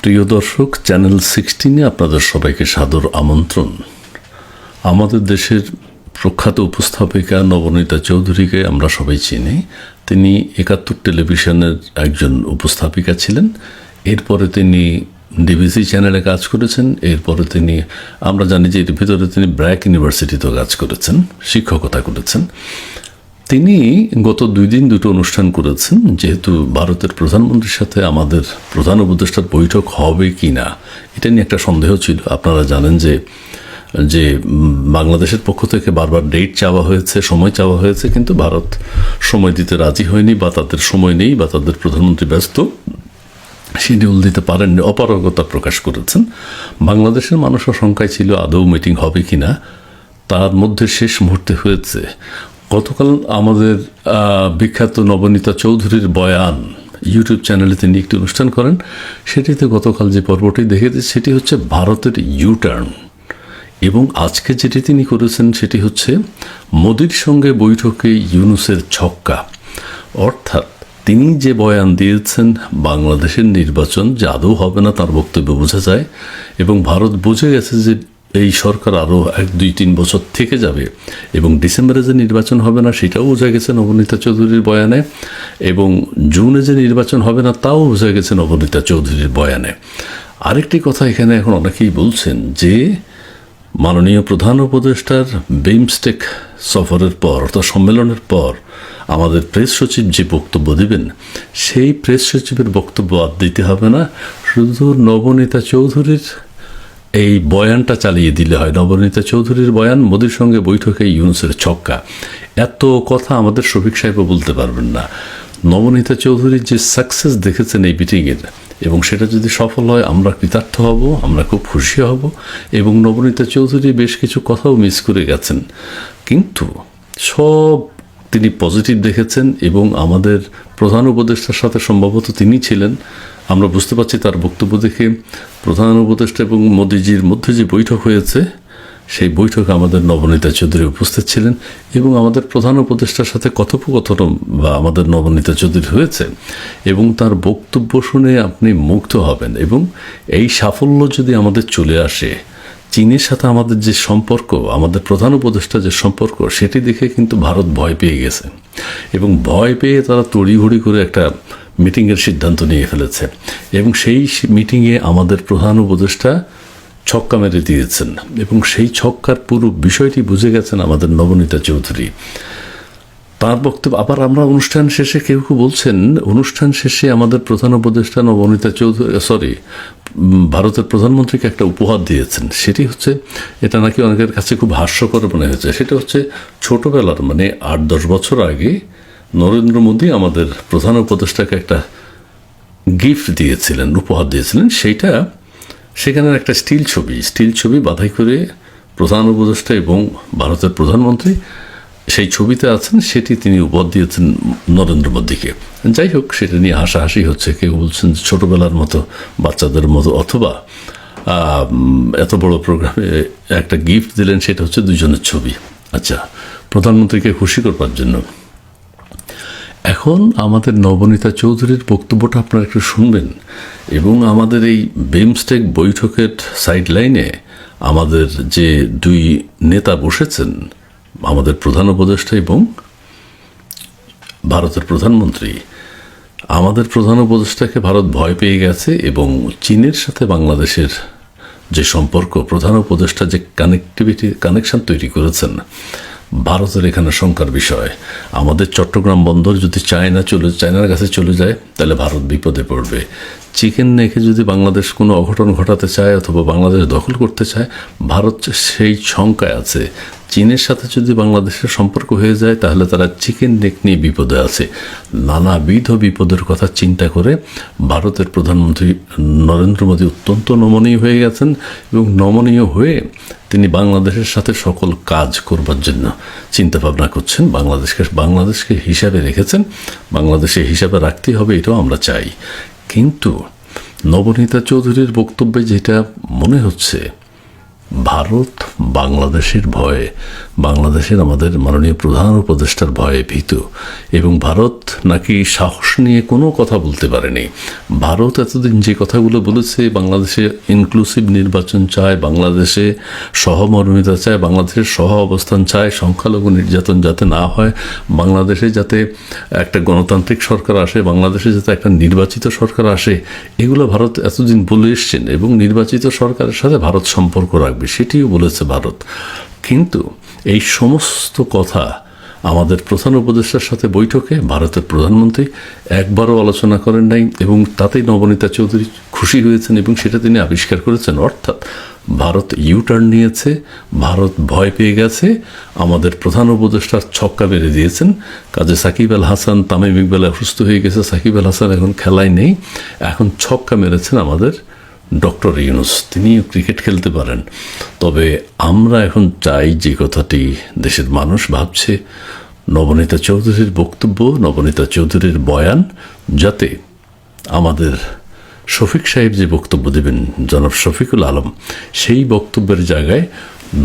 প্রিয় দর্শক, চ্যানেল 16-এ আপনাদের সবাইকে সাদর আমন্ত্রণ। আমাদের দেশের প্রখ্যাত উপস্থাপিকা নবনীতা চৌধুরীকে আমরা সবাই চিনি। তিনি ৭১ টেলিভিশনের একজন উপস্থাপিকা ছিলেন। এরপরে তিনি ডিবিসি চ্যানেলে কাজ করেছেন। এরপরে তিনি, আমরা জানি যে এর ভিতরে তিনি ব্র্যাক ইউনিভার্সিটিতেও কাজ করেছেন, শিক্ষকতা করেছেন। তিনি গত 2 দিন দুটো অনুষ্ঠান করেছেন। যেহেতু ভারতের প্রধানমন্ত্রীর সাথে আমাদের প্রধান উপদেষ্টার বৈঠক হবে কি না, এটা নিয়ে একটা সন্দেহ ছিল। আপনারা জানেন যে বাংলাদেশের পক্ষ থেকে বারবার ডেট চাওয়া হয়েছে, সময় চাওয়া হয়েছে, কিন্তু ভারত সময় দিতে রাজি হয়নি, বা তাদের সময় নেই, বা তাদের প্রধানমন্ত্রী ব্যস্ত, শিডিউল দিতে পারেননি, অপারগতা প্রকাশ করেছেন। বাংলাদেশের মানুষ আশঙ্কায় ছিল আদৌ মিটিং হবে কি না। তার মধ্যে শেষ মুহূর্তে হয়েছে। গতকাল আমাদের বিখ্যাত নবনীতা চৌধুরীর বয়ান, ইউটিউব চ্যানেলে তিনি একটি অনুষ্ঠান করেন। সেটিতে গতকাল যে পর্বটি দেখেছি সেটি হচ্ছে ভারতের ইউটার্ন, এবং আজকে যেটি তিনি করেছেন সেটি হচ্ছে মোদির সঙ্গে বৈঠকে ইউনূসের ছক্কা। অর্থাৎ তিনি যে বয়ান দিয়েছেন বাংলাদেশের নির্বাচন যে আদৌ হবে না তার বক্তব্য বোঝা যায়, এবং ভারত বুঝে গেছে যে এই সরকার আরও 1-2-3 বছর থেকে যাবে, এবং ডিসেম্বরে যে নির্বাচন হবে না সেটাও বোঝা গেছে নবনীতা চৌধুরীর বয়ানে, এবং জুনে যে নির্বাচন হবে না তাও বোঝা গেছে নবনীতা চৌধুরীর বয়ানে। আরেকটি কথা এখানে এখন অনেকেই বলছেন যে মাননীয় প্রধান উপদেষ্টার বিমস্টেক সফরের পর, অর্থাৎ সম্মেলনের পর আমাদের প্রেস সচিব যে বক্তব্য দিবেন, সেই প্রেস সচিবের বক্তব্য আর দিতে হবে না, শুধু নবনীতা চৌধুরীর এই বয়ানটা চালিয়ে দিলে হয়। নবনীতা চৌধুরীর বয়ান, মোদির সঙ্গে বৈঠকে ইউনূসের ছক্কা। এত কথা আমাদের শফিক সাহেবও বলতে পারবেন না। নবনীতা চৌধুরীর যে সাকসেস দেখেছেন এই মিটিংয়ের, এবং সেটা যদি সফল হয় আমরা কৃতার্থ হব, আমরা খুব খুশি হব। এবং নবনীতা চৌধুরী বেশ কিছু কথাও মিস করে গেছেন, কিন্তু সব তিনি পজিটিভ দেখেছেন। এবং আমাদের প্রধান উপদেষ্টার সাথে সম্ভবত তিনি ছিলেন, আমরা বুঝতে পারছি তার বক্তব্য দেখে। প্রধান উপদেষ্টা এবং মোদিজির মধ্যে যে বৈঠক হয়েছে, সেই বৈঠকে আমাদের নবনীতা চৌধুরী উপস্থিত ছিলেন, এবং আমাদের প্রধান উপদেষ্টার সাথে কথোপকথন বা আমাদের নবনীতা চৌধুরী হয়েছে, এবং তার বক্তব্য শুনে আপনি মুগ্ধ হবেন। এবং এই সাফল্য যদি আমাদের চলে আসে, চীনের সাথে আমাদের যে সম্পর্ক, আমাদের প্রধান উপদেষ্টা যে সম্পর্ক, সেটি দেখে কিন্তু ভারত ভয় পেয়ে গেছে, এবং ভয় পেয়ে তারা তড়িঘড়ি করে একটা মিটিংয়ের সিদ্ধান্ত নিয়ে ফেলেছে। এবং সেই মিটিংয়ে আমাদের প্রধান উপদেষ্টা ছক্কা মেরে দিয়েছেন, এবং সেই ছক্কার পুরো বিষয়টি বুঝে গেছেন আমাদের নবনীতা চৌধুরী। তার বক্তব্য আবার আমরা অনুষ্ঠান শেষে কেউ বলছেন, অনুষ্ঠান শেষে আমাদের প্রধান উপদেষ্টা নবনীতা চৌধুরী ভারতের প্রধানমন্ত্রীকে একটা উপহার দিয়েছেন। সেটি হচ্ছে, এটা নাকি অনেকের কাছে খুব হাস্যকর মনে হয়েছে, সেটা হচ্ছে ছোটবেলার, মানে 8-10 বছর আগে নরেন্দ্র মোদী আমাদের প্রধান উপদেষ্টাকে একটা গিফট দিয়েছিলেন, উপহার দিয়েছিলেন। সেখানের একটা স্টিল ছবি বাধাই করে প্রধান উপদেষ্টা এবং ভারতের প্রধানমন্ত্রী সেই ছবিতে আছেন, সেটি তিনি উপহার দিয়েছেন নরেন্দ্র মোদীকে। যাই হোক, সেটা নিয়ে হাসাহাসি হচ্ছে। কেউ বলছেন ছোটবেলার মতো, বাচ্চাদের মতো, অথবা এত বড় প্রোগ্রামে একটা গিফট দিলেন, সেটা হচ্ছে 2 জনের ছবি। আচ্ছা, প্রধানমন্ত্রীকে খুশি করবার জন্য। এখন আমাদের নবনীতা চৌধুরীর বক্তব্যটা আপনারা একটু শুনবেন, এবং আমাদের এই বিমস্টেক বৈঠকের সাইডলাইনে আমাদের যে 2 নেতা বসেছেন, আমাদের প্রধান উপদেষ্টা এবং ভারতের প্রধানমন্ত্রী, আমাদের প্রধান উপদেষ্টাকে ভারত ভয় পেয়ে গেছে, এবং চীনের সাথে বাংলাদেশের যে সম্পর্ক, প্রধান উপদেষ্টা যে কানেকশন তৈরি করেছেন, ভারতের এখানে শঙ্কার বিষয়। আমাদের চট্টগ্রাম বন্দর যদি চায়নার কাছে চলে যায়, তাহলে ভারত বিপদে পড়বে। চিকেন নেকে যদি বাংলাদেশ কোনো অঘটন ঘটাতে চায় অথবা বাংলাদেশ দখল করতে চায়, ভারত সেই শঙ্কায় আছে। চীনের সাথে যদি বাংলাদেশের সম্পর্ক হয়ে যায়, তাহলে তারা চিকেন নেক নিয়ে বিপদে আছে। নানাবিধ বিপদের কথা চিন্তা করে ভারতের প্রধানমন্ত্রী নরেন্দ্র মোদী অত্যন্ত নমনীয় হয়ে গেছেন, এবং নমনীয় হয়ে তিনি বাংলাদেশের সাথে সকল কাজ করবার জন্য চিন্তা ভাবনা করছেন। বাংলাদেশকে হিসাবে রেখেছেন, বাংলাদেশে হিসাবে রাখতেই হবে, এটাও আমরা চাই। কিন্তু নবনীতা চৌধুরীর বক্তব্যে যেটা মনে হচ্ছে, ভারত বাংলাদেশের ভয়ে, বাংলাদেশের আমাদের মাননীয় প্রধান উপদেষ্টার ভয়ে ভীত, এবং ভারত নাকি সাহস নিয়ে কোনো কথা বলতে পারেনি। ভারত এতদিন যে কথাগুলো বলেছে, বাংলাদেশে ইনক্লুসিভ নির্বাচন চায়, বাংলাদেশে সহমর্মিতা চায়, বাংলাদেশের সহ অবস্থান চায়, সংখ্যালঘু নির্যাতন যাতে না হয়, বাংলাদেশে যাতে একটা গণতান্ত্রিক সরকার আসে, বাংলাদেশে যাতে একটা নির্বাচিত সরকার আসে, এগুলো ভারত এতদিন বলে এসছেন, এবং নির্বাচিত সরকারের সাথে ভারত সম্পর্ক রাখবে সেটিও বলেছে ভারত। কিন্তু এই সমস্ত কথা আমাদের প্রধান উপদেষ্টার সাথে বৈঠকে ভারতের প্রধানমন্ত্রী একবারও আলোচনা করেন নাই, এবং তাতেই নবনীতা চৌধুরী খুশি হয়েছেন এবং সেটা তিনি আবিষ্কার করেছেন। অর্থাৎ ভারত ইউটার্ন নিয়েছে, ভারত ভয় পেয়ে গেছে, আমাদের প্রধান উপদেষ্টার ছক্কা মেরে দিয়েছেন। কাজে সাকিব আল হাসান, তামিম ইকবাল অসুস্থ হয়ে গেছে, সাকিব আল হাসান এখন খেলায় নেই, এখন ছক্কা মেরেছেন আমাদের ডক্টর ইউনূস, তিনিও ক্রিকেট খেলতে পারেন। তবে আমরা এখন চাই, যে কথাটি দেশের মানুষ ভাবছে, নবনীতা চৌধুরীর বক্তব্য, নবনীতা চৌধুরীর বয়ান, যাতে আমাদের শফিক সাহেব যে বক্তব্য দেবেন, জনাব শফিকুল আলম, সেই বক্তব্যের জায়গায়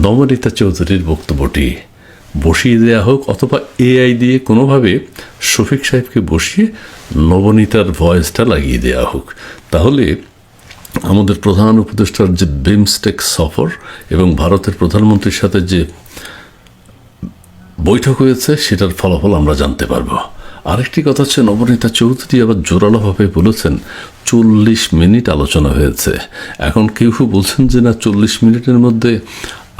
নবনীতা চৌধুরীর বক্তব্যটি বসিয়ে দেওয়া হোক, অথবা এআই দিয়ে কোনোভাবে শফিক সাহেবকে বসিয়ে নবনীতার ভয়েসটা লাগিয়ে দেওয়া হোক। তাহলে আমাদের প্রধান উপদেষ্টার যে বিমস্টেক সফর এবং ভারতের প্রধানমন্ত্রীর সাথে যে বৈঠক হয়েছে, সেটার ফলাফল আমরা জানতে পারবো। আরেকটি কথা হচ্ছে, নবনীতা চৌধুরী আবার জোরালোভাবে বলেছেন 40 মিনিট আলোচনা হয়েছে। এখন কেউ বলছেন যে না, 40 মিনিটের মধ্যে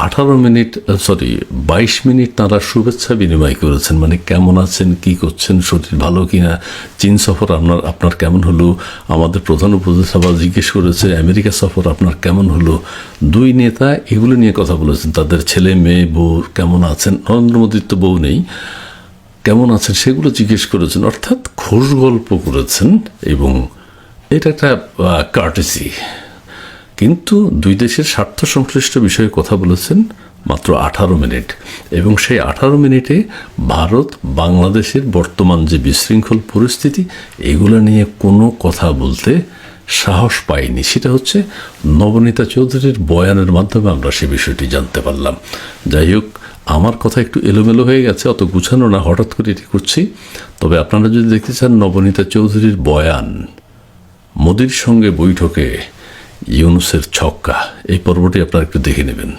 22 মিনিট তাঁরা শুভেচ্ছা বিনিময় করেছেন, মানে কেমন আছেন, কি করছেন, শরীর ভালো কিনা, চীন সফর আপনার কেমন হলো, আমাদের প্রধান উপদেষ্টা জিজ্ঞেস করেছে আমেরিকা সফর আপনার কেমন হলো। দুই নেতা এগুলো নিয়ে কথা বলেছেন, তাদের ছেলে মেয়ে বউ কেমন আছেন, নরেন্দ্র মোদীর তো বউ নেই, কেমন আছেন সেগুলো জিজ্ঞেস করেছেন, অর্থাৎ খোশ গল্প করেছেন, এবং এটা একটা কার্টেসি। কিন্তু দুই দেশের স্বার্থ সংশ্লিষ্ট বিষয়ে কথা বলেছেন মাত্র 18 মিনিট, এবং সেই 18 মিনিটে ভারত বাংলাদেশের বর্তমান যে বিশৃঙ্খল পরিস্থিতি, এগুলো নিয়ে কোনো কথা বলতে সাহস পায়নি। সেটা হচ্ছে নবনীতা চৌধুরীর বয়ানের মাধ্যমে আমরা সে বিষয়টি জানতে পারলাম। যাই হোক, আমার কথা একটু এলোমেলো হয়ে গেছে, অত গুছানো না, হঠাৎ করে এটি করছি। তবে আপনারা যদি দেখতে চান নবনীতা চৌধুরীর বয়ান, মোদির সঙ্গে বৈঠকে ইউনূসের ছক্কা, এই পর্বটি আপনারা একটু দেখে নেবেন।